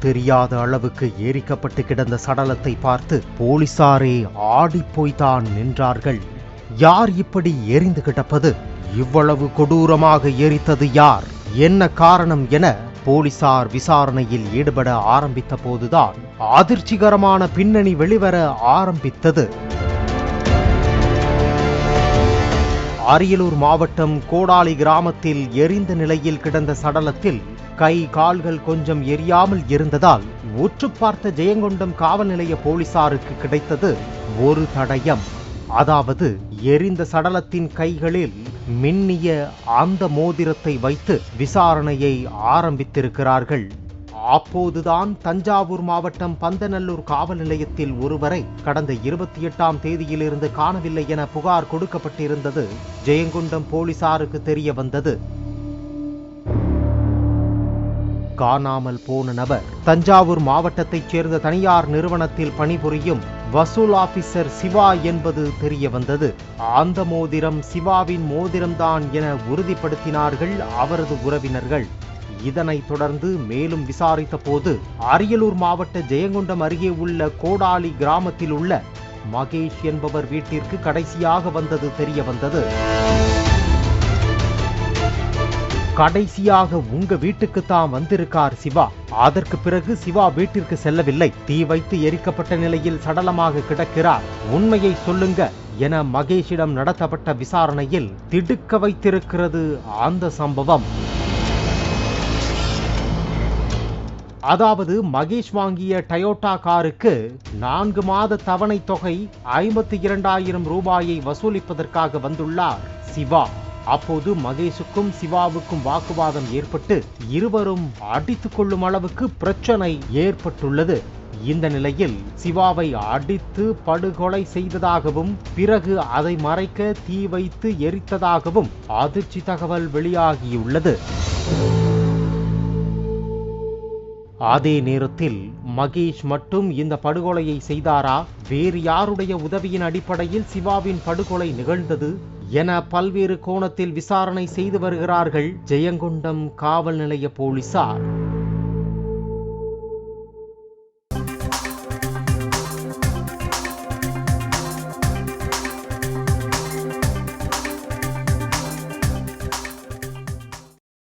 தெரியாத அளவுக்கு எரிக்கப்பட்டு கிடந்த சடலத்தை பார்த்து போலீசாரே ஆடிப்போய்தான் நின்றார்கள். யார் இப்படி எரிந்து கிடப்பது? இவ்வளவு கொடூரமாக எரித்தது யார்? என்ன காரணம் என போலீசார் விசாரணையில் ஈடுபட ஆரம்பித்த போதுதான் அதிர்ச்சிகரமான பின்னணி வெளிவர ஆரம்பித்தது. அரியலூர் மாவட்டம் கோடாலி கிராமத்தில் எரிந்த நிலையில் கிடந்த சடலத்தில் கை கால்கள் கொஞ்சம் எரியாமல் இருந்ததால் உற்று பார்த்த ஜெயங்கொண்டம் காவல் நிலைய போலீசாருக்கு கிடைத்தது ஒரு தடயம். அதாவது எரிந்த சடலத்தின் கைகளில் மின்னிய அந்த மோதிரத்தை வைத்து விசாரணையை ஆரம்பித்திருக்கிறார்கள். அப்போதுதான் தஞ்சாவூர் மாவட்டம் பந்தநல்லூர் காவல் நிலையத்தில் ஒருவரை கடந்த 28ஆம் தேதியிலிருந்து காணவில்லை என புகார் கொடுக்கப்பட்டிருந்தது ஜெயங்கொண்டம் போலீசாருக்கு தெரிய வந்தது. காணாமல் போன நபர் தஞ்சாவூர் மாவட்டத்தைச் சேர்ந்த தனியார் நிறுவனத்தில் பணிபுரியும் வசூல் ஆபீசர் சிவா என்பது தெரிய வந்தது. அந்த மோதிரம் சிவாவின் மோதிரம்தான் என உறுதிப்படுத்தினார்கள் அவரது உறவினர்கள். இதனைத் தொடர்ந்து மேலும் விசாரித்த போது அரியலூர் மாவட்ட ஜெயங்கொண்டம் அருகே உள்ள கோடாலி கிராமத்தில் உள்ள மகேஷ் என்பவர் வீட்டிற்கு கடைசியாக வந்தது தெரிய வந்தது. கடைசியாக உங்க வீட்டுக்குத்தான் வந்திருக்கார் சிவா. அதற்கு பிறகு சிவா வீட்டிற்கு செல்லவில்லை, தீ வைத்து எரிக்கப்பட்ட நிலையில் சடலமாக கிடக்கிறார், உண்மையை சொல்லுங்க என மகேஷிடம் நடத்தப்பட்ட விசாரணையில் திடுக்க வைத்திருக்கிறது அந்த சம்பவம். அதாவது மகேஷ் வாங்கிய டயோட்டா காருக்கு 4 மாத தவணை தொகை 52,000 ரூபாயை வசூலிப்பதற்காக வந்துள்ளார் சிவா. அப்போது மகேஷுக்கும் சிவாவுக்கும் வாக்குவாதம் ஏற்பட்டு இருவரும் அடித்துக் கொள்ளும் அளவுக்கு பிரச்சனை ஏற்பட்டுள்ளது. இந்த நிலையில் சிவாவை அடித்து படுகொலை செய்ததாகவும் பிறகு அதை மறைக்க தீ வைத்து எரித்ததாகவும் அதிர்ச்சி தகவல் வெளியாகியுள்ளது. அதே நேரத்தில் மகேஷ் மட்டும் இந்த படுகொலையை செய்தாரா, வேறு யாருடைய உதவியின் அடிப்படையில் சிவாவின் படுகொலை நிகழ்ந்தது என பல்வேறு கோணத்தில் விசாரணை செய்து வருகிறார்கள் ஜெயங்கொண்டம் காவல் நிலைய போலீசார்.